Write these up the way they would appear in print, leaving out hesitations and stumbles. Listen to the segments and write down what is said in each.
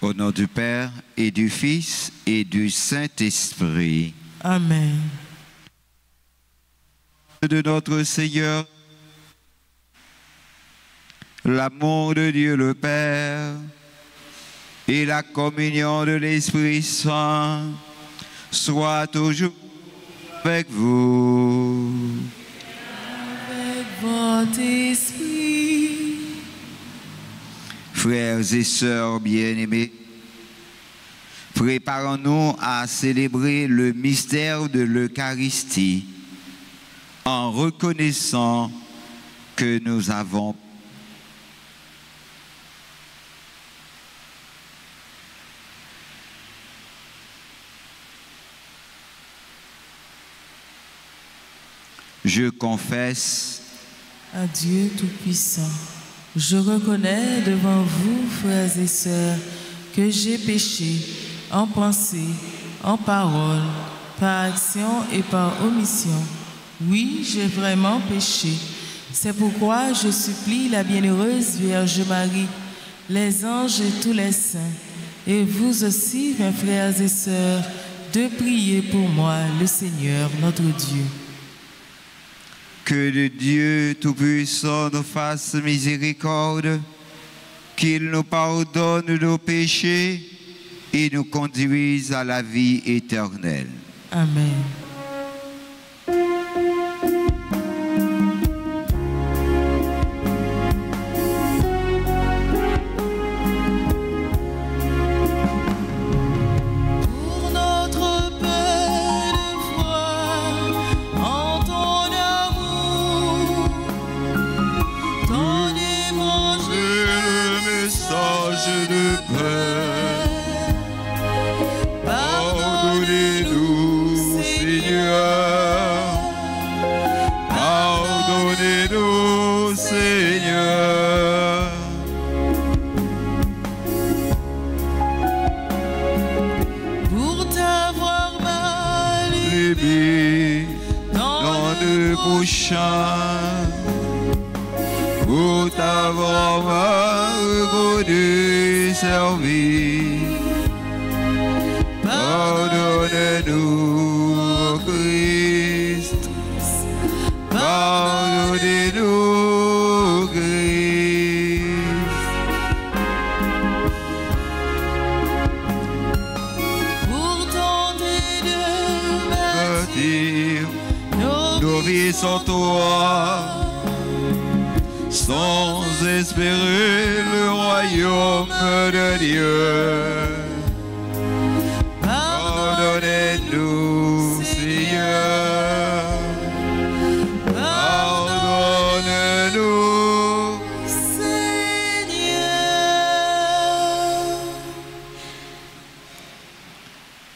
Au nom du Père et du Fils et du Saint-Esprit. Amen. De notre Seigneur, l'amour de Dieu le Père et la communion de l'Esprit Saint soient toujours avec vous. Avec votre esprit. Frères et sœurs bien-aimés, préparons-nous à célébrer le mystère de l'Eucharistie en reconnaissant que nous avons Je confesse à Dieu Tout-Puissant, je reconnais devant vous, frères et sœurs, que j'ai péché en pensée, en parole, par action et par omission. Oui, j'ai vraiment péché. C'est pourquoi je supplie la bienheureuse Vierge Marie, les anges et tous les saints, et vous aussi, mes frères et sœurs, de prier pour moi, le Seigneur, notre Dieu. Que le Dieu Tout-Puissant nous fasse miséricorde, qu'il nous pardonne nos péchés et nous conduise à la vie éternelle. Amen. Pour t'avoir reconnu servi, pardonne-nous, Christ, pardonnez-nous, Christ. Pour tenter de bâtir nos vies sans toi, sans espérer le royaume de Dieu. Pardonnez-nous, Seigneur. Pardonne-nous, Seigneur.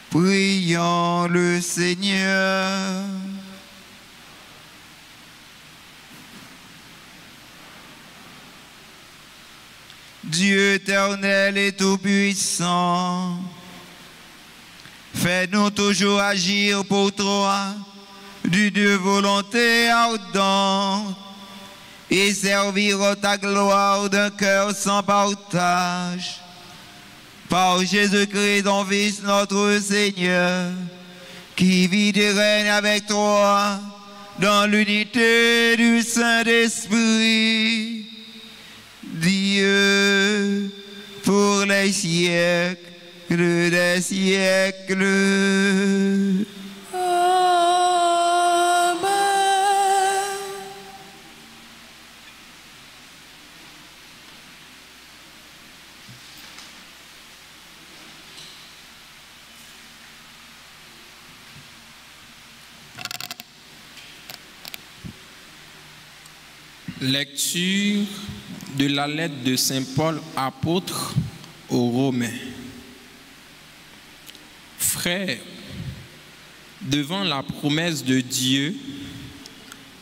Prions le Seigneur. Dieu éternel et tout-puissant, fais-nous toujours agir pour toi d'une volonté ardente et servir à ta gloire d'un cœur sans partage. Par Jésus-Christ, ton Fils, notre Seigneur, qui vit et règne avec toi dans l'unité du Saint-Esprit, Dieu, pour les siècles des siècles. Amen. Lecture de la lettre de Saint Paul, apôtre aux Romains. Frères, devant la promesse de Dieu,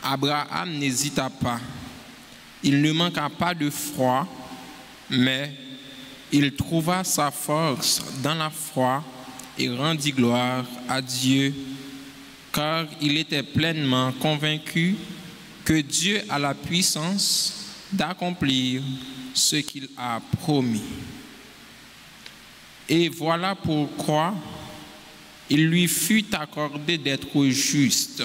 Abraham n'hésita pas. Il ne manqua pas de foi, mais il trouva sa force dans la foi et rendit gloire à Dieu, car il était pleinement convaincu que Dieu a la puissance d'accomplir ce qu'il a promis. Et voilà pourquoi il lui fut accordé d'être juste,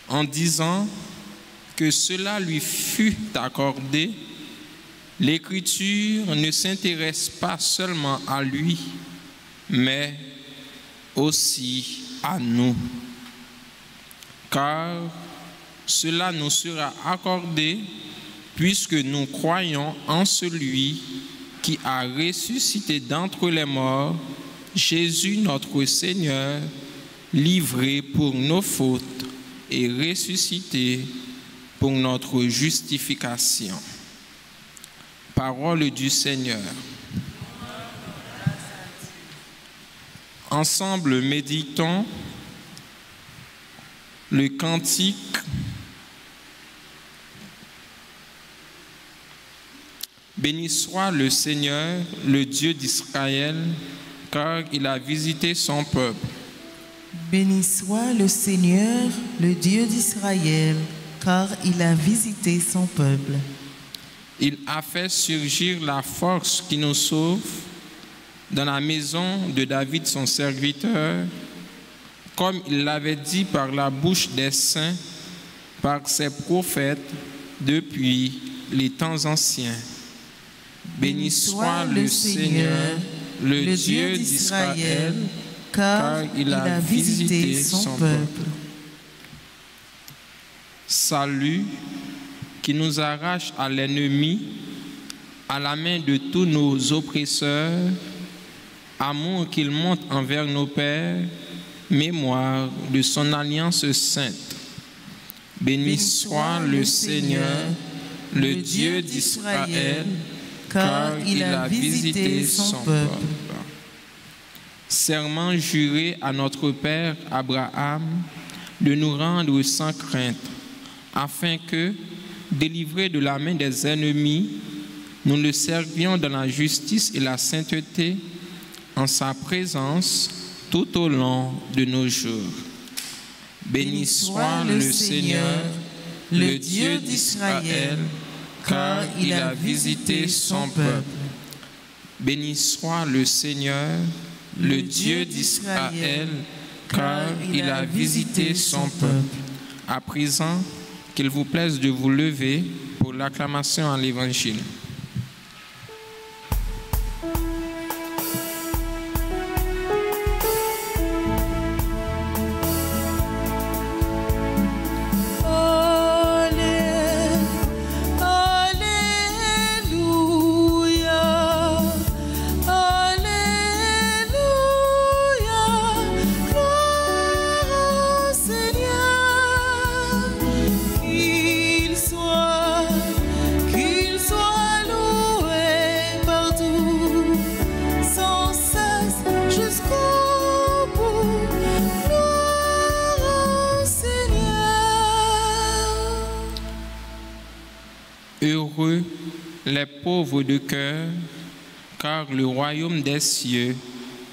en disant que cela lui fut accordé. L'Écriture ne s'intéresse pas seulement à lui, mais aussi à nous. Car cela nous sera accordé puisque nous croyons en celui qui a ressuscité d'entre les morts, Jésus notre Seigneur, livré pour nos fautes et ressuscité pour notre justification. Parole du Seigneur. Ensemble, méditons le cantique « Béni soit le Seigneur, le Dieu d'Israël, car il a visité son peuple. » Béni soit le Seigneur, le Dieu d'Israël, car il a visité son peuple. Il a fait surgir la force qui nous sauve dans la maison de David son serviteur, comme il l'avait dit par la bouche des saints, par ses prophètes, depuis les temps anciens. Béni soit le Seigneur, le Dieu d'Israël, car il a visité son peuple. Salut qui nous arrache à l'ennemi, à la main de tous nos oppresseurs, amour qu'il montre envers nos pères, mémoire de son alliance sainte. Béni soit le Seigneur, le Dieu d'Israël, car il a visité son peuple. Serment juré à notre Père Abraham de nous rendre sans crainte, afin que, délivrés de la main des ennemis, nous le servions dans la justice et la sainteté, en sa présence tout au long de nos jours. Béni soit le Seigneur, le Dieu d'Israël, car il a visité son peuple. Béni soit le Seigneur, le Dieu d'Israël, car il a visité son peuple. À présent, qu'il vous plaise de vous lever pour l'acclamation à l'Évangile. Heureux les pauvres de cœur, car le royaume des cieux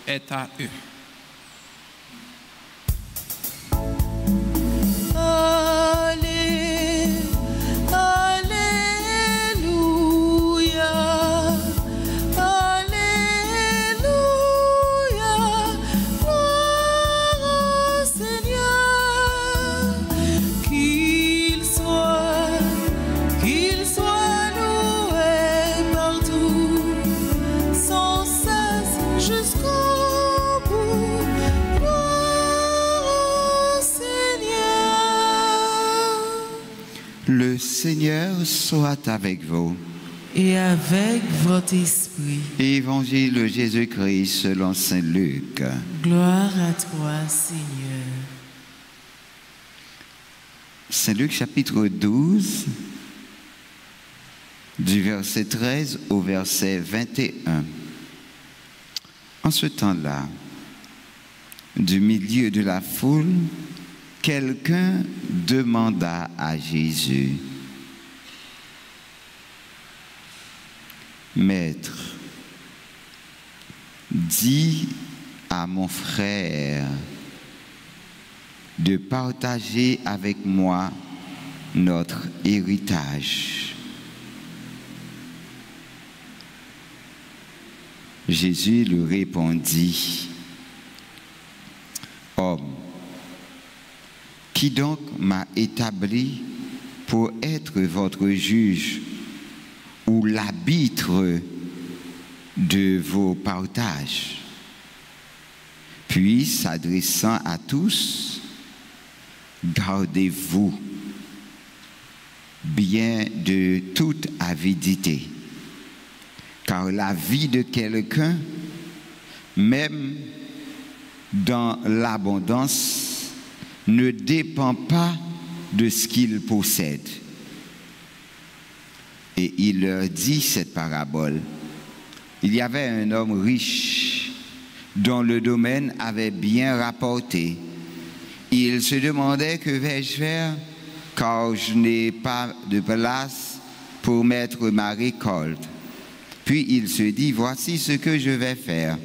est à eux. Le Seigneur soit avec vous. Et avec votre esprit. Évangile de Jésus-Christ selon saint Luc. Gloire à toi, Seigneur. Saint Luc chapitre 12, du verset 13 au verset 21. En ce temps-là, du milieu de la foule, quelqu'un demanda à Jésus: Maître, dis à mon frère de partager avec moi notre héritage. Jésus lui répondit, « Homme, qui donc m'a établi pour être votre juge ou l'arbitre de vos partages? » Puis, s'adressant à tous, « Gardez-vous bien de toute avidité, car la vie de quelqu'un, même dans l'abondance, ne dépend pas de ce qu'il possède. » Et il leur dit cette parabole. Il y avait un homme riche dont le domaine avait bien rapporté. Il se demandait: que vais-je faire, car je n'ai pas de place pour mettre ma récolte. Puis il se dit: voici ce que je vais faire.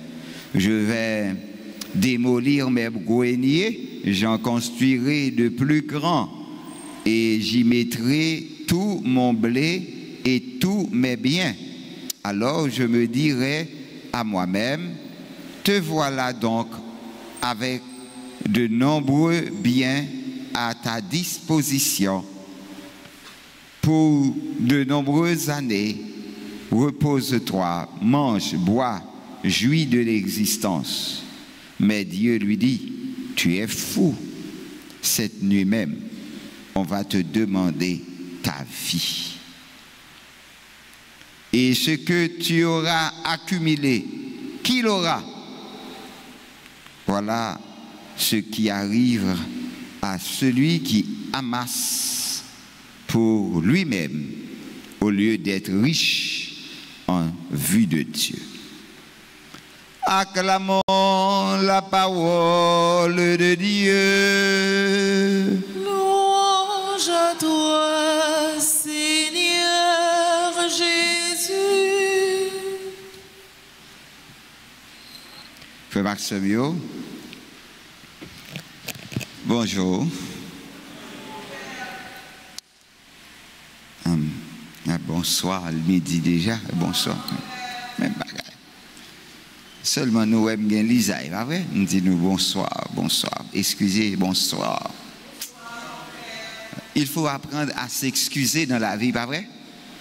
Je vais démolir mes greniers, j'en construirai de plus grands, et j'y mettrai tout mon blé et tous mes biens. Alors je me dirai à moi-même: te voilà donc avec de nombreux biens à ta disposition pour de nombreuses années. Repose-toi, mange, bois, jouis de l'existence. Mais Dieu lui dit: tu es fou. Cette nuit même, on va te demander ta vie. Et ce que tu auras accumulé, qui l'aura? Voilà ce qui arrive à celui qui amasse pour lui-même au lieu d'être riche en vue de Dieu. Acclamons la parole de Dieu. Louange à toi, Seigneur Jésus. Frère Maximio, bonjour. Bonsoir, le midi déjà. Bonsoir. Même bagaille. Seulement nous aimons bien Lisa, pas vrai? Nous disons bonsoir, bonsoir. Excusez, bonsoir. Il faut apprendre à s'excuser dans la vie, pas vrai?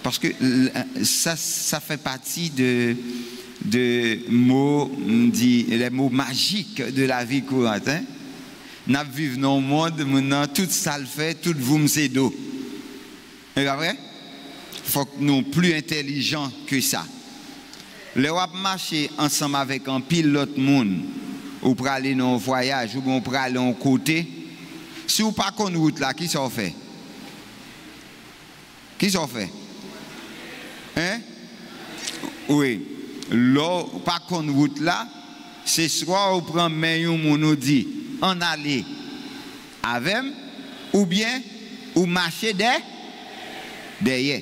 Parce que ça fait partie de mots, les mots magiques de la vie courante. Hein? Nous vivons dans le monde, maintenant, tout ça le fait, tout vous c'est d'eau. C'est pas vrai? Il faut que nous soyons plus intelligents que ça. Le wap marcher ensemble avec un pilote monde ou pour aller dans un voyage ou pour aller en côté. Si vous pas connaissez route là, qui s'en fait? Qui s'en fait? Hein? Oui. Là, pas connaissez route là, c'est soit vous prenez main ou nous dit en aller avec ou bien ou marcher derrière.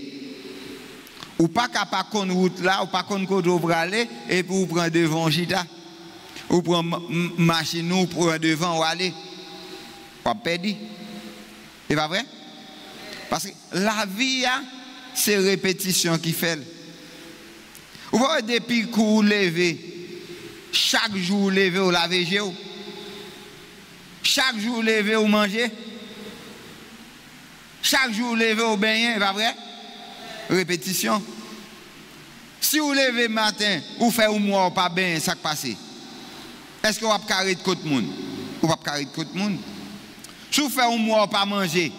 Ou pas capable de route là, ou pas qu'on peut aller et puis vous prenez devant Jita. Ou prenez machine ou prenez devant ou aller. Pas perdu. C'est pas vrai? Parce que la vie, c'est répétition qui fait. Vous voyez depuis que vous levez, chaque jour vous levez, vous lavez. Chaque jour vous levez, vous mangez. Chaque jour vous levez, vous baignez, c'est pas vrai? Répétition. Si vous levez le matin, vous faites un mois pas bien, ça passe. Est-ce que vous avez carré de côté monde? Vous n'avez pas carré de côté monde. Si vous faites un mois pas manger,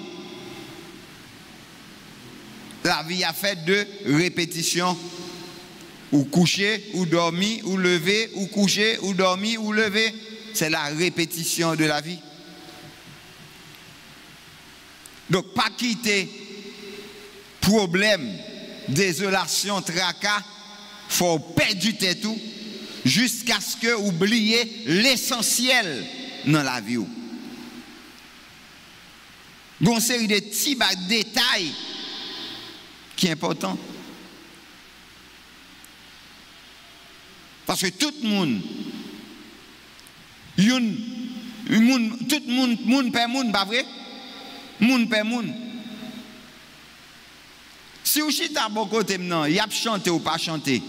la vie a fait de répétitions. Ou coucher, ou dormir, ou lever, ou coucher, ou dormir, ou lever. C'est la répétition de la vie. Donc, pas quitter problème, désolation, tracas, il faut perdre du temps tout jusqu'à ce que vous oubliez l'essentiel dans la vie. Il y a une série de petits détails qui sont importants. Parce que tout le monde, tout le monde paie monde, pas vrai? Monde paie monde. Si vous chita bon côté maintenant, y a chanté ou pas chanté.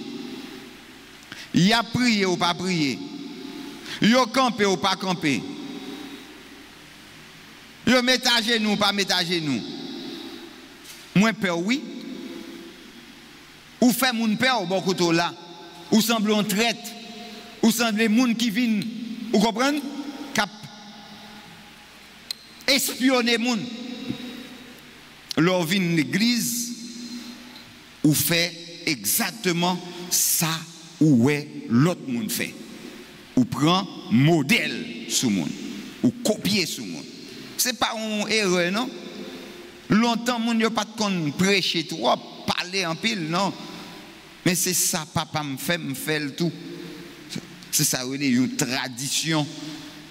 Il a prié ou pas prié. Il a campé ou pas campé. Il a mis à genoux ou pas mis à genoux. Moi peur oui. Ou fait moun peur au bon côté là. Ou semble on traite. Ou semble moun qui viennent. Vous comprenez? Cap espionner moun. Leur vient l'église ou fait exactement ça ou est l'autre monde fait. Ou prend modèle sur monde ou copier sur monde. C'est pas une erreur non. Longtemps moun yo pas de prêcher trop, parler en pile non. Mais c'est ça papa me fait le tout. C'est ça une tradition.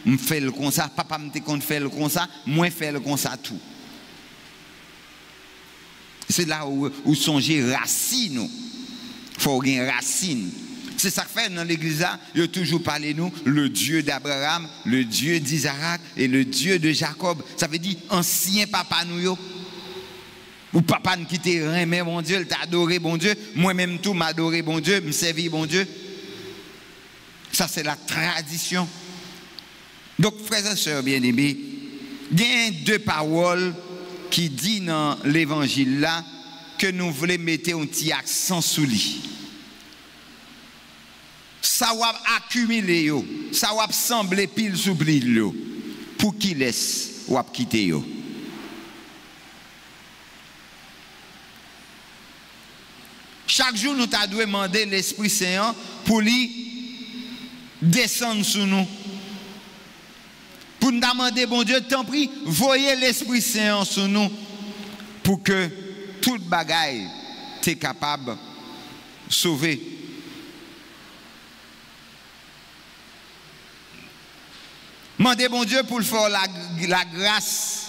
Me fait le comme ça, papa me te fait le comme ça, moi fait le comme ça tout. C'est là où songer racine. Il faut avoir racine. C'est ça que fait dans l'église là, il a toujours parlé nous le Dieu d'Abraham, le Dieu d'Isaac et le Dieu de Jacob. Ça veut dire ancien papa nous yo. Ou papa qui t'a aimé mon Dieu, t'a adoré bon Dieu, moi-même tout m'adoré bon Dieu, me servi bon Dieu. Ça c'est la tradition. Donc frères et sœurs bien-aimés, il y a deux paroles qui dit dans l'évangile là que nous voulons mettre un petit accent sur lui. Ça va accumuler, ça va sembler pile sous pile, pour qu'il laisse ou quitter. Chaque jour, nous t'avons demandé l'Esprit Saint pour lui descendre sur nous. Pour nous demander, bon Dieu, t'en prie, voyez l'Esprit Saint sur nous pour que toute bagaille t'es capable de sauver. Mandez bon Dieu pour le faire la grâce,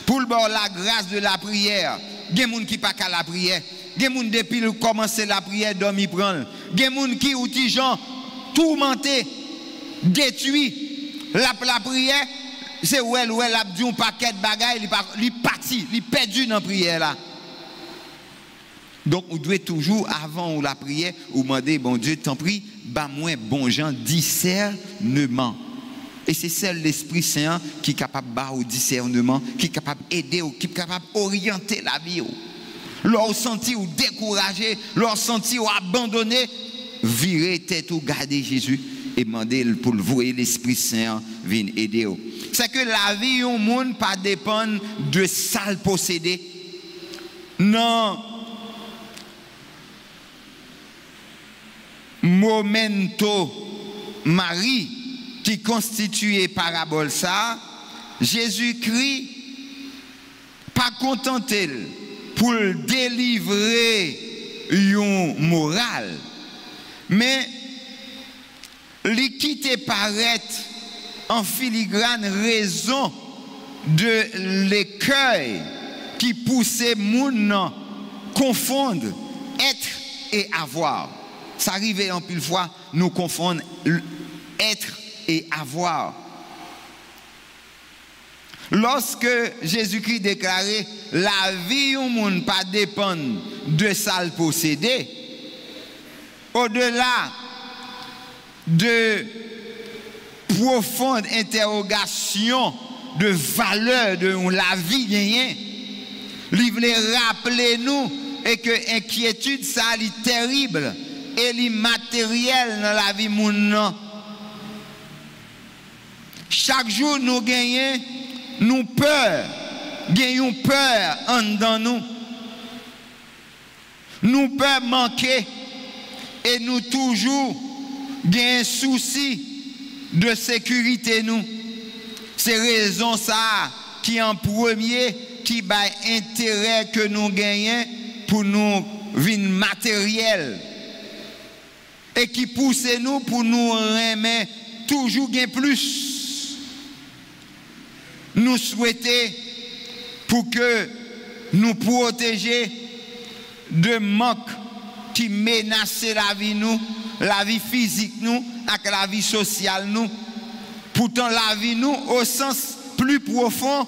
pour le faire la grâce de la prière. Il y a des gens qui ne sont pas qu'à la prière. Il y a des gens depuis le commencer la prière, dormi prendre. Il y a des gens qui ont des gens tourmentés, détruits. La prière, c'est où elle a dit un paquet de bagailles, il est parti, il est perdu dans la prière là. Donc, on doit toujours, avant la prière, ou demander, bon Dieu, t'en prie, bah moi, bon Jean, discernement. Et c'est seul l'Esprit Saint qui est capable de faire au discernement, qui est capable d'aider, qui est capable d'orienter la vie. Leur sentir ou décourager, leur sentir ou abandonner, virer tête ou garder Jésus et demander pour le voir l'Esprit Saint vienne aider. C'est que la vie au monde pas dépend de sale possédé. Non. Momento Marie qui constituait parabole ça, Jésus-Christ pas contenté pour délivrer une morale, mais il quitte paraître en filigrane raison de l'écueil qui poussait moun confondre être et avoir. Ça arrive en pile fois nous confondre être et avoir. Lorsque Jésus-Christ déclarait la vie au monde pas dépend de ça le posséder, au-delà de profonde interrogation de valeur de la vie gagnée, il voulait rappeler nous et que inquiétude ça est terrible et l'immatériel dans la vie monde. Chaque jour nous gagnons nous peur, gagnons peur en dedans nous. Nous peur manquer et nous toujours gagnons souci de sécurité nous. C'est raison ça qui en premier qui bat intérêt que nous gagnons pour nous vivre matériel et qui pousse nous pour nous remettre toujours gain plus. Nous souhaitons pour que nous protéger de manque qui menace la vie nous, la vie physique nous, avec la vie sociale nous. Pourtant la vie nous au sens plus profond,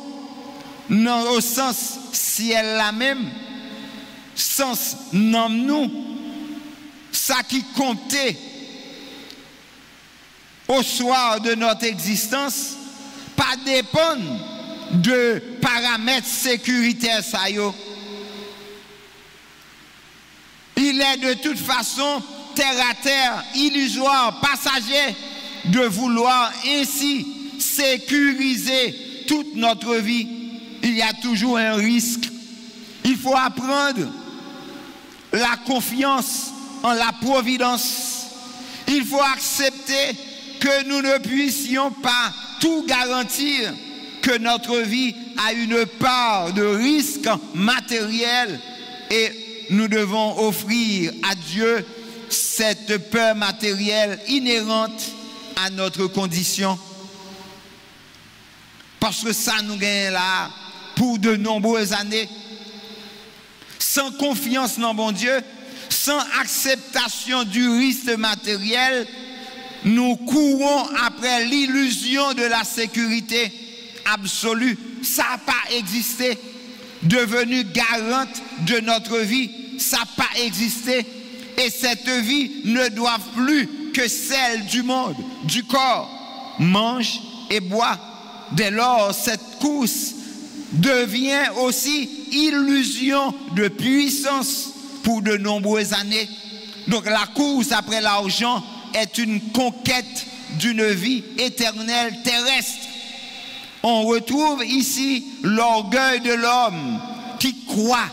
non au sens ciel la même, sens nom nous, ça qui comptait au soir de notre existence, pas dépendre de paramètres sécuritaires ça yo. Il est de toute façon terre à terre, illusoire, passager, de vouloir ainsi sécuriser toute notre vie. Il y a toujours un risque. Il faut apprendre la confiance en la providence. Il faut accepter que nous ne puissions pas tout garantir, que notre vie a une part de risque matériel et nous devons offrir à Dieu cette peur matérielle inhérente à notre condition. Parce que ça nous gagne là pour de nombreuses années. Sans confiance dans bon Dieu, sans acceptation du risque matériel, nous courons après l'illusion de la sécurité absolue. Ça n'a pas existé. Devenu garante de notre vie, ça n'a pas existé. Et cette vie ne doit plus que celle du monde, du corps. Mange et bois. Dès lors, cette course devient aussi illusion de puissance pour de nombreuses années. Donc la course après l'argent est une conquête d'une vie éternelle terrestre. On retrouve ici l'orgueil de l'homme qui croit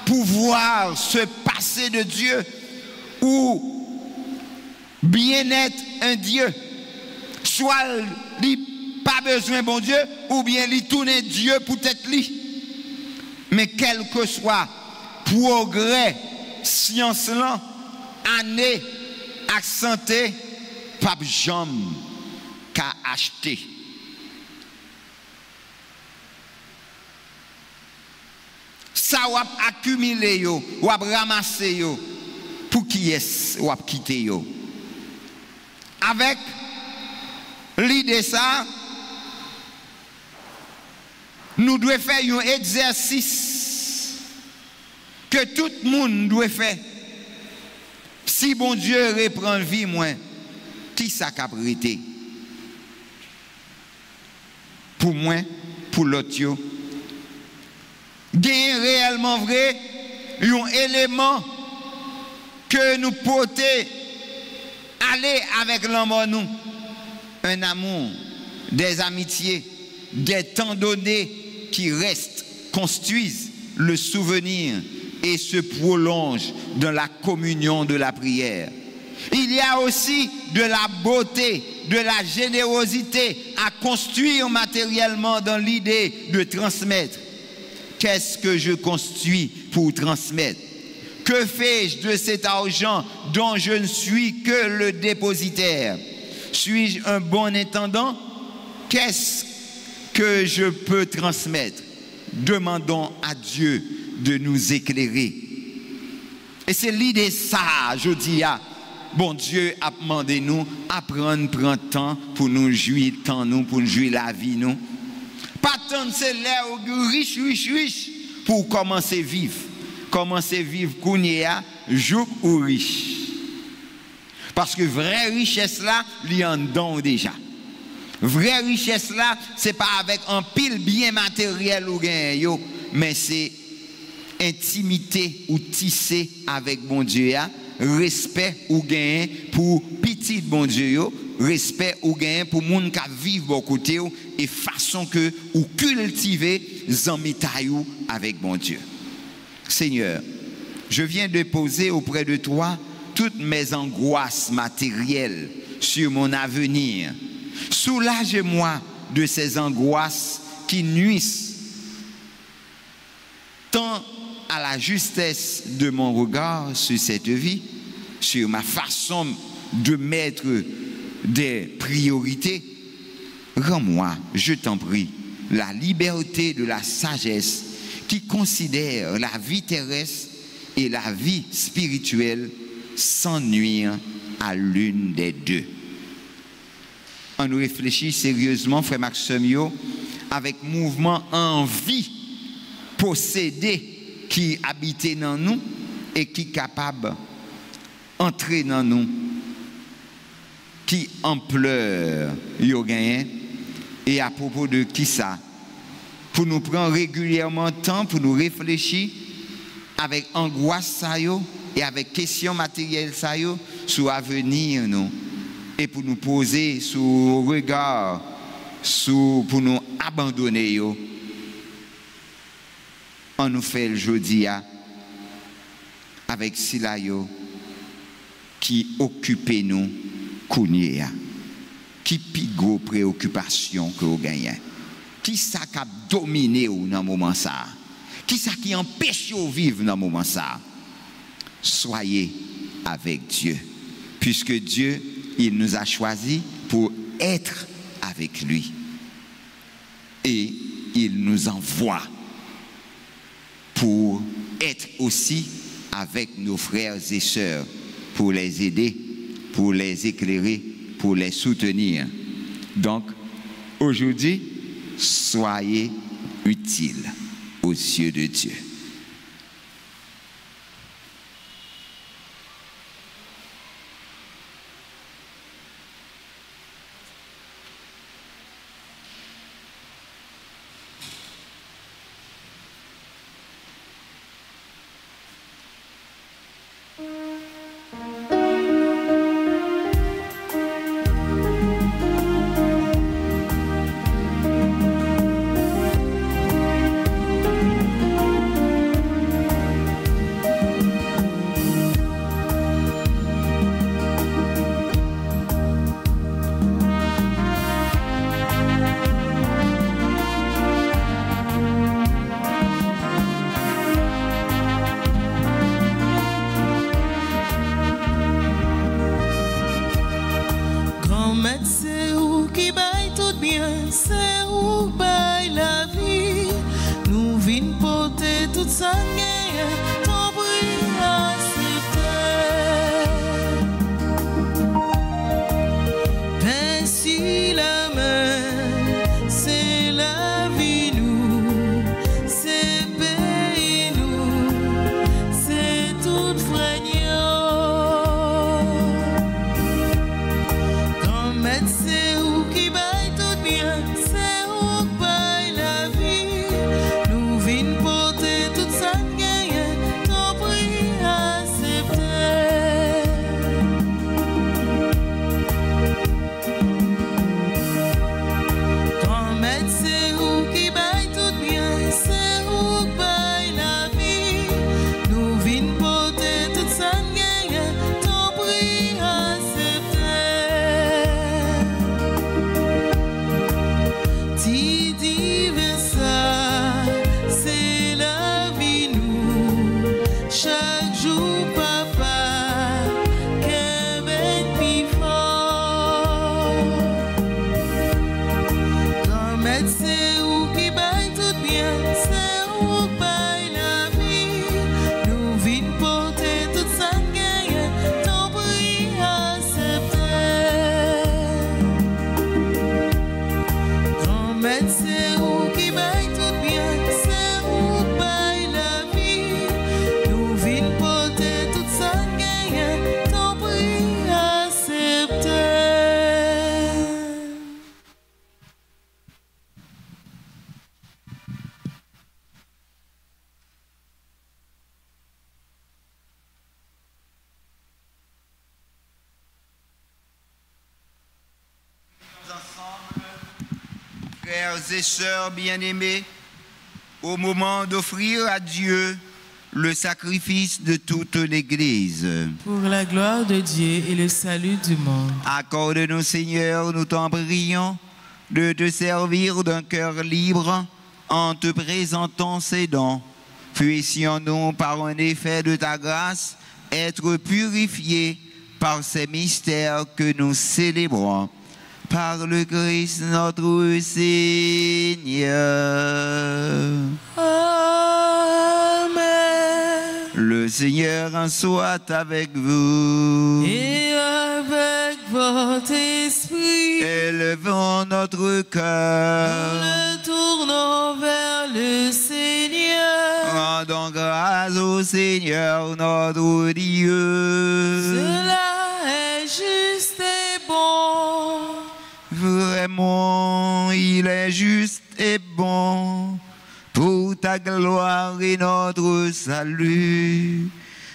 pouvoir se passer de Dieu ou bien être un Dieu. Soit il pas besoin de bon Dieu ou bien il tourne Dieu pour être lui. Mais quel que soit progrès, science là, année, accenté, pas jamais qu'à acheter. Ça ou accumuler yo, ou ramasser yo, pour qui est ou quitter yo. Avec l'idée ça, nous devons faire un exercice que tout le monde doit faire. Si bon Dieu reprend vie, moi, qui ça qu'a prêté? Pour moi, pour l'autre. Gain réellement vrai, un élément que nous portons aller avec l'homme en nous. Un amour, des amitiés, des temps donnés qui restent, construisent le souvenir et se prolongent dans la communion de la prière. Il y a aussi de la beauté, de la générosité à construire matériellement dans l'idée de transmettre. Qu'est-ce que je construis pour transmettre? Que fais-je de cet argent dont je ne suis que le dépositaire? Suis-je un bon intendant? Qu'est-ce que je peux transmettre? Demandons à Dieu de nous éclairer. Et c'est l'idée ça, je dis, bon Dieu a demandé nous à prendre temps pour nous jouir tant nous, pour nous jouir la vie nous. Pas tant c'est l'air riche pour commencer à vivre. Commencer à vivre kounia, jour ou riche. Parce que vraie richesse là, il y en don déjà. Vraie richesse là, c'est pas avec un pile bien matériel ou gain, mais c'est intimité ou tisser avec bon Dieu, respect ou gain pour petit bon Dieu, respect ou gain pour moun qui vivent beaucoup côté et façon que ou cultiver zamitaïou avec bon Dieu. Seigneur, je viens de poser auprès de toi toutes mes angoisses matérielles sur mon avenir. Soulage-moi de ces angoisses qui nuisent tant à la justesse de mon regard sur cette vie, sur ma façon de mettre des priorités. Rends-moi, je t'en prie, la liberté de la sagesse qui considère la vie terrestre et la vie spirituelle sans nuire à l'une des deux. On nous réfléchit sérieusement, frère Maxime, avec mouvement envie, posséder qui habite dans nous et qui est capable d'entrer dans nous. qui ampleur yo gagné et à propos de qui ça, pour nous prendre régulièrement temps pour nous réfléchir avec angoisse ça yo et avec questions matérielles ça yo sur l'avenir nous et pour nous poser sous regard pour nous abandonner yo. On nous fait le jeudi avec cela yo qui occupe nous kounye, qui pigo préoccupation que vous gagnez, qui ça qui a dominé dans le moment ça, qui ça qui empêche de vivre dans le moment ça. Soyez avec Dieu, puisque Dieu, il nous a choisis pour être avec lui. Et il nous envoie pour être aussi avec nos frères et sœurs, pour les aider, pour les éclairer, pour les soutenir. Donc, aujourd'hui, soyez utiles aux yeux de Dieu. Frères et sœurs bien-aimés, au moment d'offrir à Dieu le sacrifice de toute l'Église. Pour la gloire de Dieu et le salut du monde. Accorde-nous, Seigneur, nous t'en prions, de te servir d'un cœur libre en te présentant ces dons. Puissions-nous, par un effet de ta grâce, être purifiés par ces mystères que nous célébrons. Par le Christ notre Seigneur. Amen. Le Seigneur soit avec vous. Et avec votre esprit. Élevons notre cœur. Nous le tournons vers le Seigneur. Rendons grâce au Seigneur notre Dieu. Cela est juste et bon. il est juste et bon, pour ta gloire et notre salut,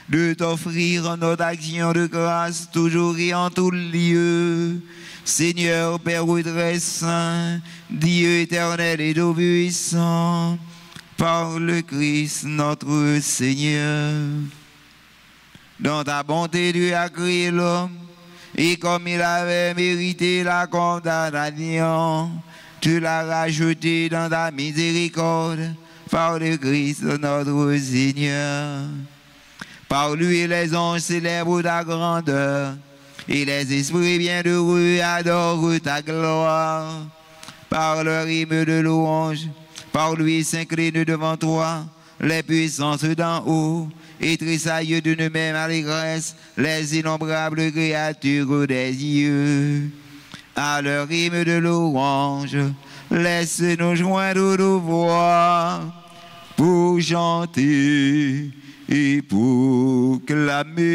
de t'offrir notre action de grâce toujours et en tout lieu. Seigneur, Père très saint, Dieu éternel et tout-puissant, par le Christ notre Seigneur. Dans ta bonté, tu as créé l'homme, et comme il avait mérité la condamnation, tu l'as rajouté dans ta miséricorde, par le Christ notre Seigneur. Par lui, les anges célèbrent ta grandeur, et les esprits bienheureux adorent ta gloire. Par leur hymne de louange, par lui s'inclinent devant toi les puissances d'en haut, et tressaillent d'une même allégresse les innombrables créatures des yeux. À leur hymne de louange, laisse-nous joindre nos voix pour chanter et pour clamer.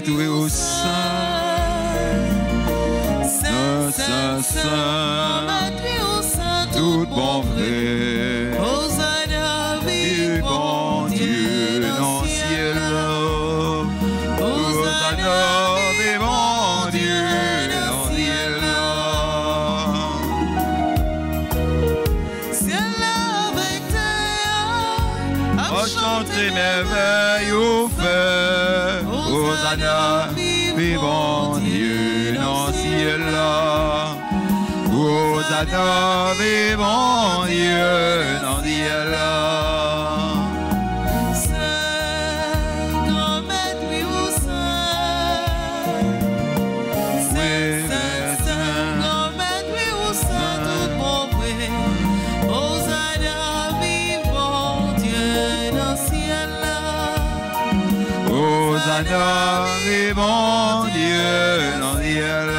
Tout est au Saint, tout bon vrai, Hosanna, vivant Dieu dans le ciel, Hosanna, vivant Dieu dans le ciel. Ciel avec terre, Oh, chantez merveilles au feu, Hosanna, vivant Dieu dans le ciel. Hosanna, vivant Dieu dans le ciel. Saint, grand maître, oui, au Saint. Saint, grand maître, oui, au Saint, tout bon vrai. Hosanna, vivant Dieu dans le ciel. Hosanna, vivant Dieu dans le ciel.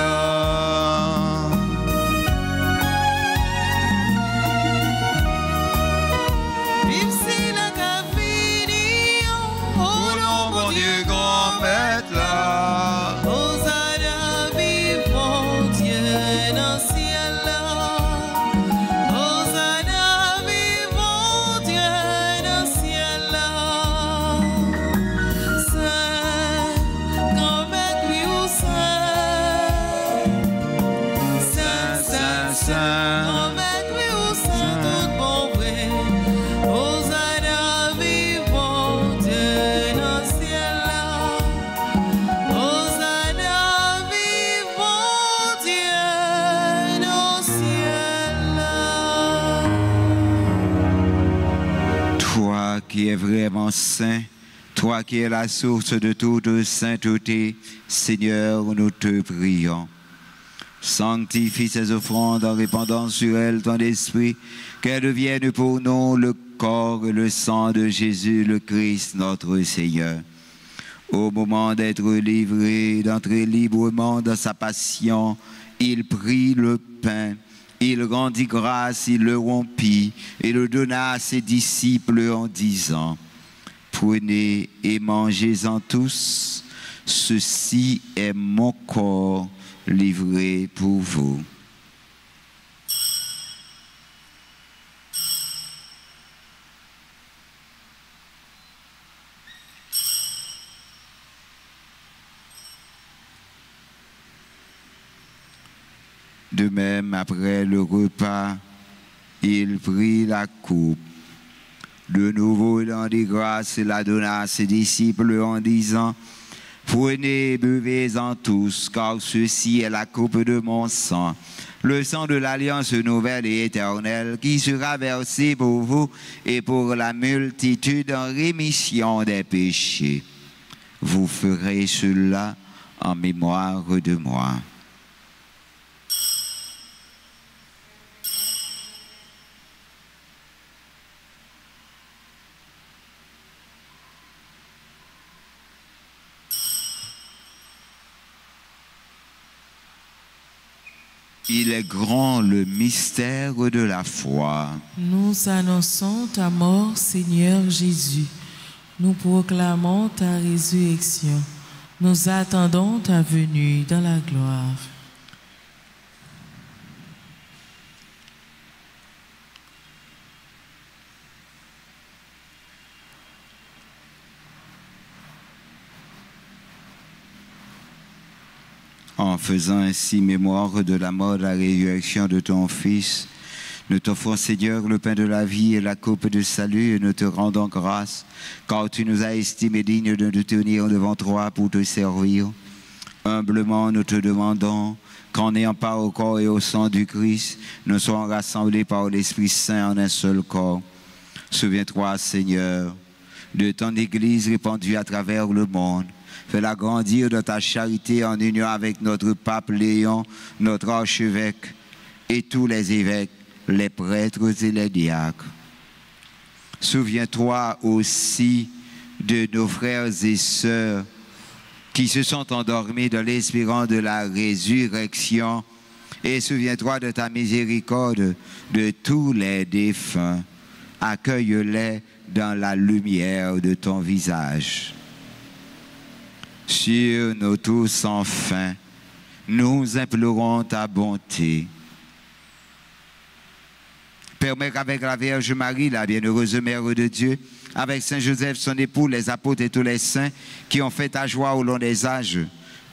Qui est vraiment saint, toi qui es la source de toute sainteté, Seigneur, nous te prions. Sanctifie ces offrandes en répandant sur elles ton esprit, qu'elles deviennent pour nous le corps et le sang de Jésus le Christ, notre Seigneur. Au moment d'être livré, d'entrer librement dans sa passion, il prit le pain. Il rendit grâce, il le rompit et le donna à ses disciples en disant, « Prenez et mangez-en tous, ceci est mon corps livré pour vous. » De même, après le repas, il prit la coupe. De nouveau, il rendit grâce et la donna à ses disciples en disant, « Prenez et buvez-en tous, car ceci est la coupe de mon sang, le sang de l'alliance nouvelle et éternelle, qui sera versé pour vous et pour la multitude en rémission des péchés. Vous ferez cela en mémoire de moi. » Il est grand le mystère de la foi. Nous annonçons ta mort, Seigneur Jésus. Nous proclamons ta résurrection. Nous attendons ta venue dans la gloire. En faisant ainsi mémoire de la mort et de la résurrection de ton Fils, nous t'offrons, Seigneur, le pain de la vie et la coupe de salut, et nous te rendons grâce, car tu nous as estimés dignes de nous tenir devant toi pour te servir. Humblement, nous te demandons qu'en ayant part au corps et au sang du Christ, nous soyons rassemblés par l'Esprit Saint en un seul corps. Souviens-toi, Seigneur, de ton Église répandue à travers le monde. Fais-la grandir de ta charité en union avec notre pape Léon, notre archevêque et tous les évêques, les prêtres et les diacres. Souviens-toi aussi de nos frères et sœurs qui se sont endormis dans l'espérance de la résurrection, et souviens-toi de ta miséricorde de tous les défunts. Accueille-les dans la lumière de ton visage. Sur nous tous, enfin, nous implorons ta bonté. Permets qu'avec la Vierge Marie, la bienheureuse Mère de Dieu, avec Saint Joseph, son époux, les apôtres et tous les saints qui ont fait ta joie au long des âges,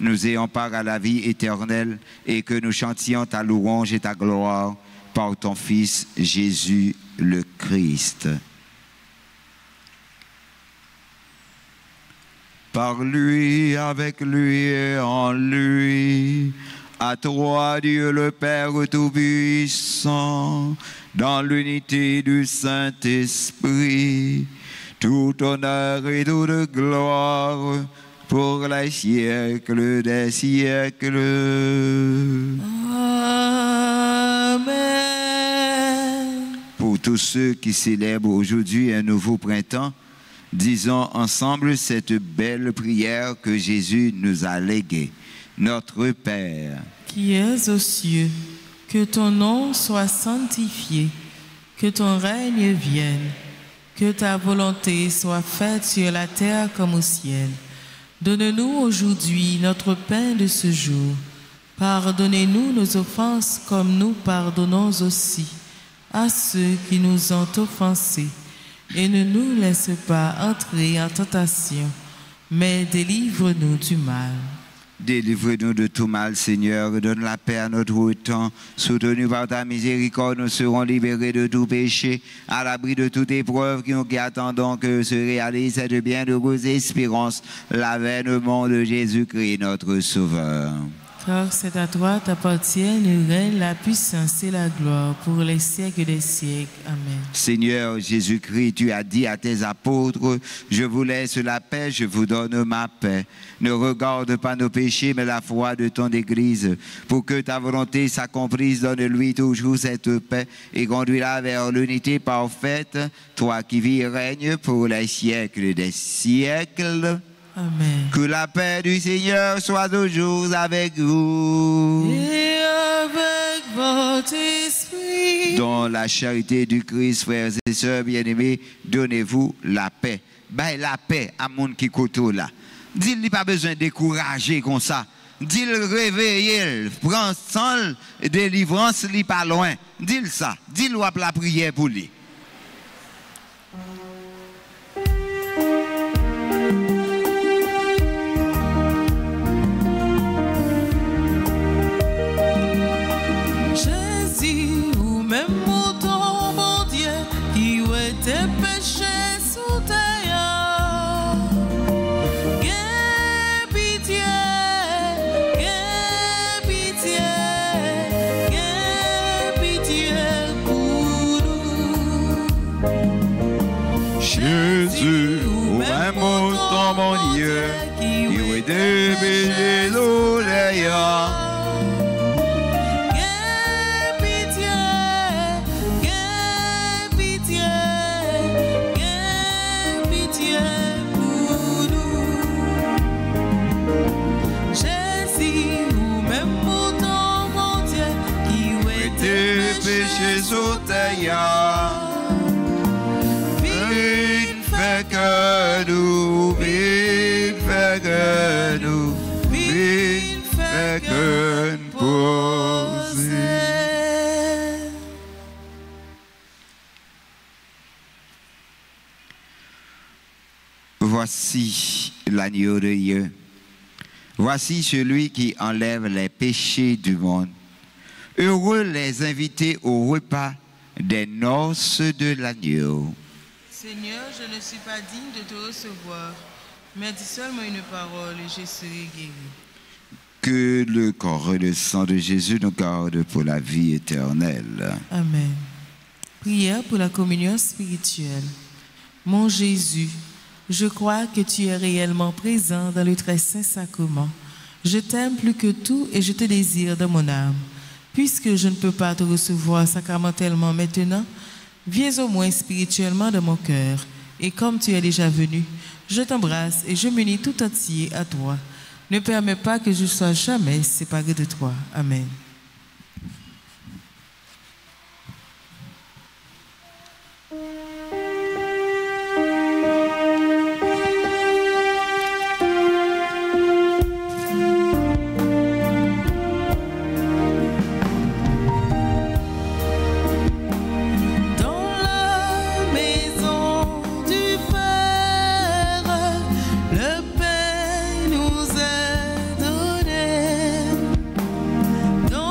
nous ayons part à la vie éternelle et que nous chantions ta louange et ta gloire par ton Fils Jésus le Christ. Par lui, avec lui et en lui, à toi, Dieu le Père Tout-Puissant, dans l'unité du Saint-Esprit, tout honneur et toute gloire pour les siècles des siècles. Amen. Pour tous ceux qui célèbrent aujourd'hui un nouveau printemps, disons ensemble cette belle prière que Jésus nous a léguée. Notre Père, qui es aux cieux, que ton nom soit sanctifié, que ton règne vienne, que ta volonté soit faite sur la terre comme au ciel. Donne-nous aujourd'hui notre pain de ce jour. Pardonnez-nous nos offenses comme nous pardonnons aussi à ceux qui nous ont offensés. Et ne nous laisse pas entrer en tentation, mais délivre-nous du mal. Délivre-nous de tout mal, Seigneur. Donne la paix à notre temps. Soutenus par ta miséricorde, nous serons libérés de tout péché, à l'abri de toute épreuve qui attendons que se réalise cette bienheureuse espérance, l'avènement de Jésus-Christ, notre Sauveur. Car c'est à toi t'appartiennent le règne, la puissance et la gloire pour les siècles des siècles. Amen. Seigneur Jésus-Christ, tu as dit à tes apôtres, je vous laisse la paix, je vous donne ma paix. Ne regarde pas nos péchés, mais la foi de ton Église. Pour que ta volonté s'accomplisse, donne-lui toujours cette paix et conduis-la vers l'unité parfaite, toi qui vis et règnes pour les siècles des siècles. Amen. Que la paix du Seigneur soit toujours avec vous. Et avec votre esprit. Dans la charité du Christ, frères et sœurs bien-aimés, donnez-vous la paix. Ben, la paix à mon qui koto là. Dis-lui pas besoin de décourager comme ça. Dis-le réveiller, prends son délivrance, li pas loin. Dis-le ça. Dis-le la prière pour lui. Jésus, ou même autant mon Dieu, qui est débêché l'oreillard. sauteya. Vin fait que nous, vin fait que nous, vin fait que nous poser. Voici l'agneau de Dieu. Voici celui qui enlève les péchés du monde. Heureux les invités au repas des noces de l'agneau. Seigneur, je ne suis pas digne de te recevoir, mais dis seulement une parole et je serai guéri. Que le corps et le sang de Jésus nous gardent pour la vie éternelle. Amen. Prière pour la communion spirituelle. Mon Jésus, je crois que tu es réellement présent dans le très saint sacrement. Je t'aime plus que tout et je te désire dans mon âme. Puisque je ne peux pas te recevoir sacramentellement maintenant, viens au moins spirituellement dans mon cœur. Et comme tu es déjà venu, je t'embrasse et je m'unis tout entier à toi. Ne permets pas que je sois jamais séparé de toi. Amen. Dans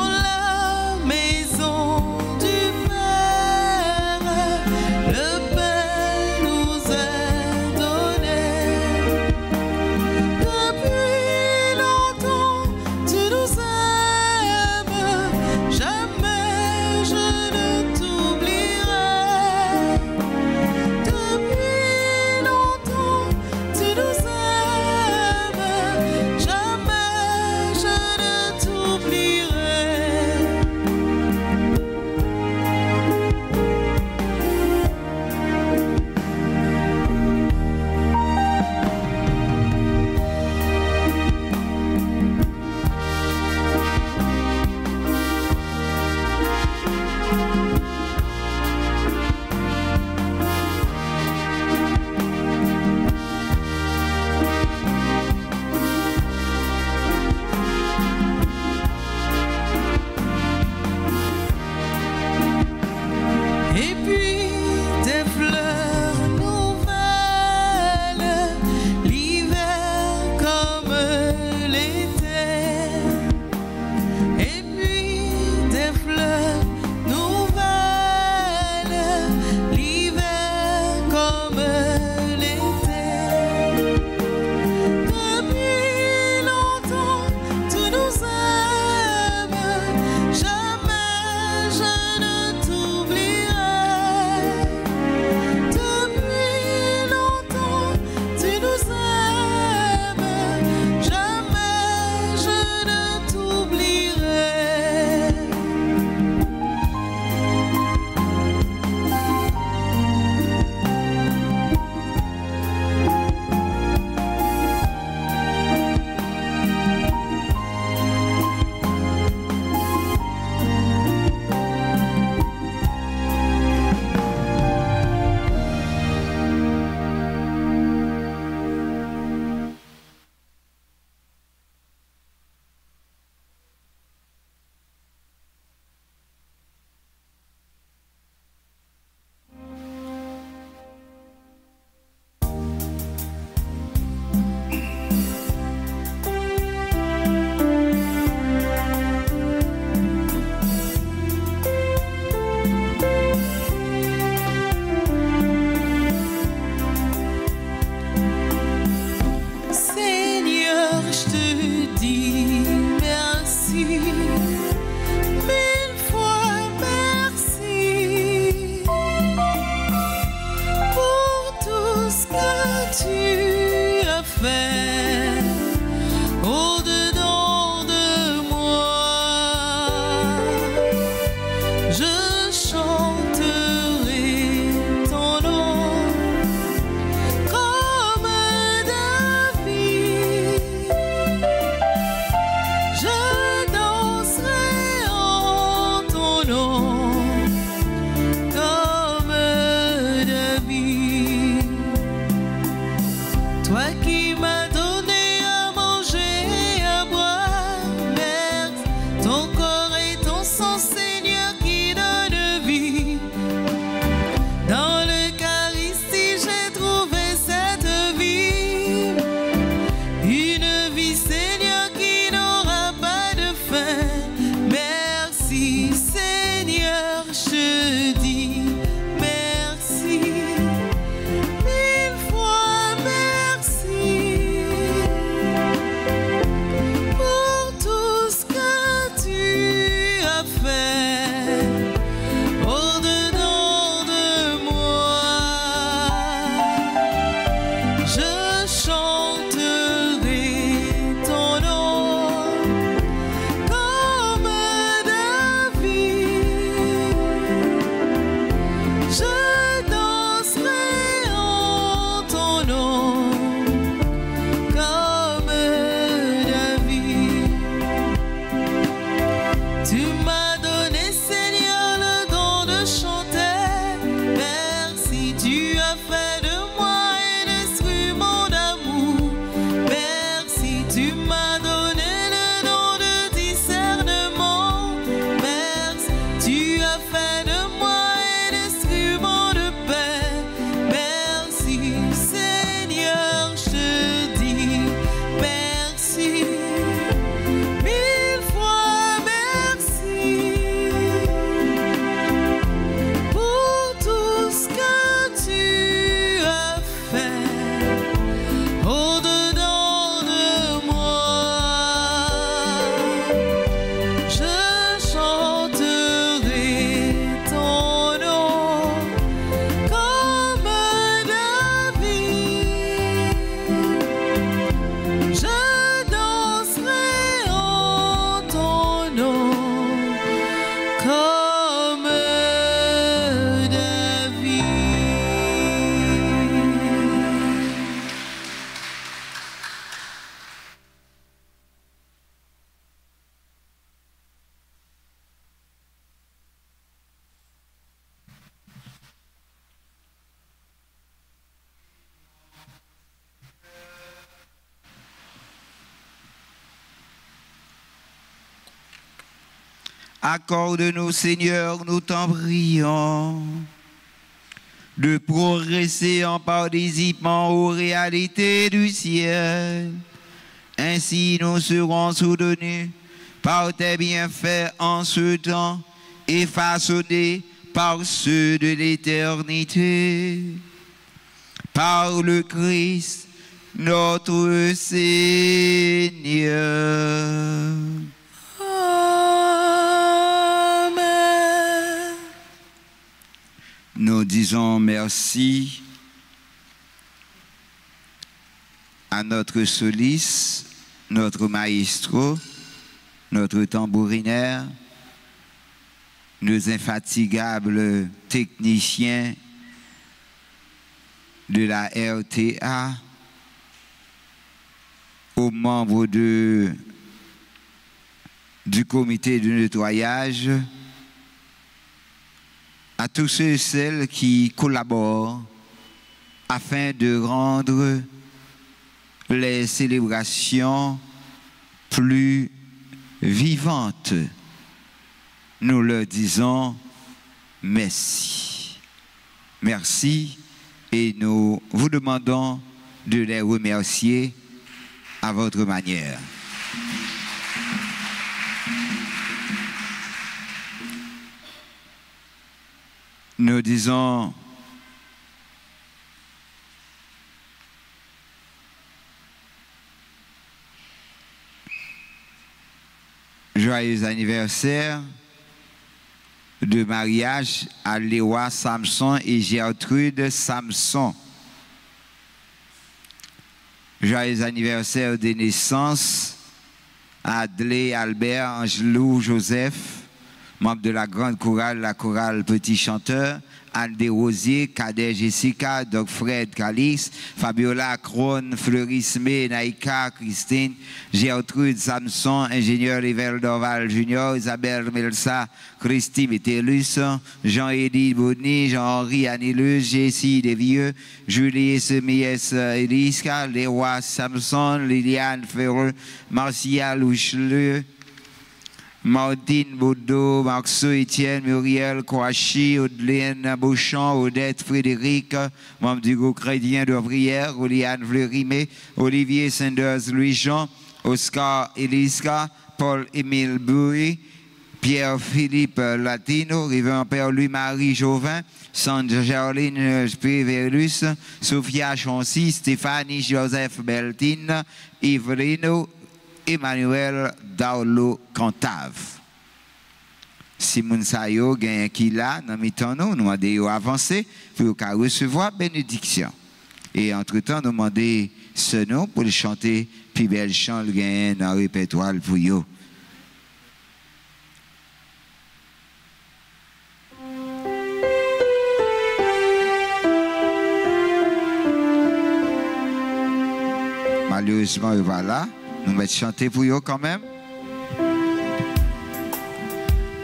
Accorde-nous, Seigneur, nous t'en prions, de progresser en participant aux réalités du ciel. Ainsi, nous serons soutenus par tes bienfaits en ce temps et façonnés par ceux de l'éternité. Par le Christ, notre Seigneur. Amen. Nous disons merci à notre soliste, notre maestro, notre tambourinaire, nos infatigables techniciens de la RTA, aux membres du comité de nettoyage, à tous ceux et celles qui collaborent afin de rendre les célébrations plus vivantes. Nous leur disons merci. Merci et nous vous demandons de les remercier à votre manière. Nous disons joyeux anniversaire de mariage à Léa Samson et Gertrude Samson. Joyeux anniversaire de naissance à Adlé Albert Angelou Joseph, membre de la grande chorale, la chorale Petit Chanteur, Anne Desrosiers, Cadet Jessica, Doc Fred Calix, Fabiola Crone, Fleurisme, Naïka, Christine, Gertrude Samson, ingénieur Level Dorval Junior, Isabelle Melsa, Christy Métellus, Jean-Édith Bonny, Jean-Henri Anilus, Jessie Desvieux, Julie Semies Eliska, Léroy Samson, Liliane Ferreux, Marcia Loucheleux, Martine Baudot, Marceau Etienne, Muriel Kouachi, Audelaine Beauchamp, Odette Frédéric, membre du groupe chrétien d'Ouvrière, Oliane Fleurimé, Olivier Sanders Louis-Jean, Oscar Eliska, Paul-Émile Bouy, Pierre-Philippe Latino, Révérend Père Louis-Marie Chauvin, Sandra Gerline Spiverlus, Sophia Chancy, Stéphanie Joseph Beltine, Yvelino, Emmanuel Daulo Cantave. Si moun sa yo gen qui là dans mi-temps nous demander yo avancer pour recevoir bénédiction. Et entre-temps nous demander ce nom pour le chanter puis bel chant le gain dans le répertoire pour yo. Malheureusement, voilà. Nous mettons chanter pour eux quand même.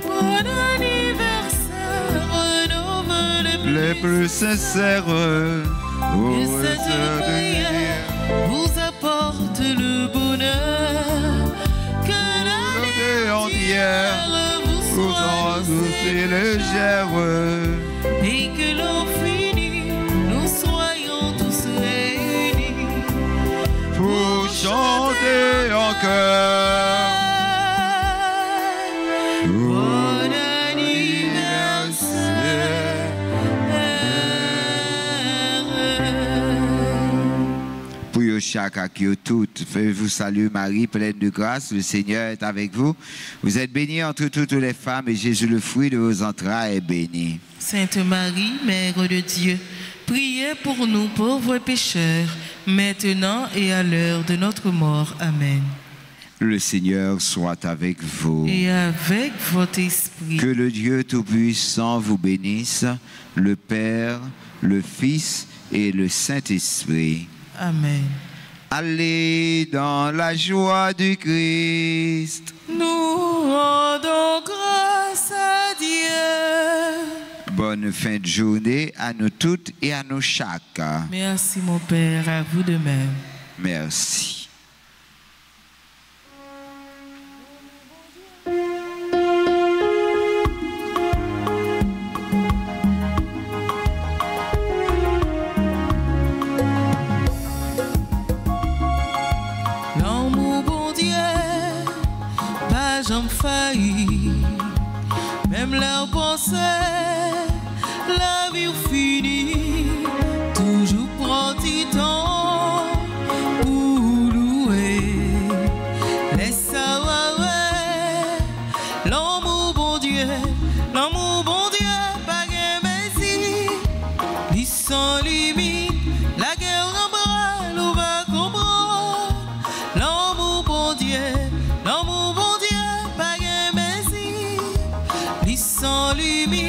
Bon anniversaire, renouvelez Les plus sincères, et cette prière vous apporte le bonheur. Que l'année entière vous soit douce et légère. et que l'on finit, nous soyons tous réunis Pour chanter en chœur. Bon anniversaire. Pour yo chacun qui yo toutes, vous salue Marie, pleine de grâce, le Seigneur est avec vous. Vous êtes bénie entre toutes les femmes et Jésus, le fruit de vos entrailles, est béni. Sainte Marie, Mère de Dieu, priez pour nous pauvres pécheurs, maintenant et à l'heure de notre mort. Amen. Le Seigneur soit avec vous. Et avec votre esprit. Que le Dieu Tout-Puissant vous bénisse, le Père, le Fils et le Saint-Esprit. Amen. Allez dans la joie du Christ. Nous rendons grâce à Dieu. Bonne fin de journée à nous toutes et à nous chaque. Merci mon Père, à vous de même. Merci. pas j'en failli. Même leur pensée, la vie finie, toujours prend du temps pour louer. Laisse savoir, l'amour bon Dieu, pas de merci, il sans limite, la guerre en bras, nous va comprendre. L'amour bon Dieu, pas de merci, il sans limite.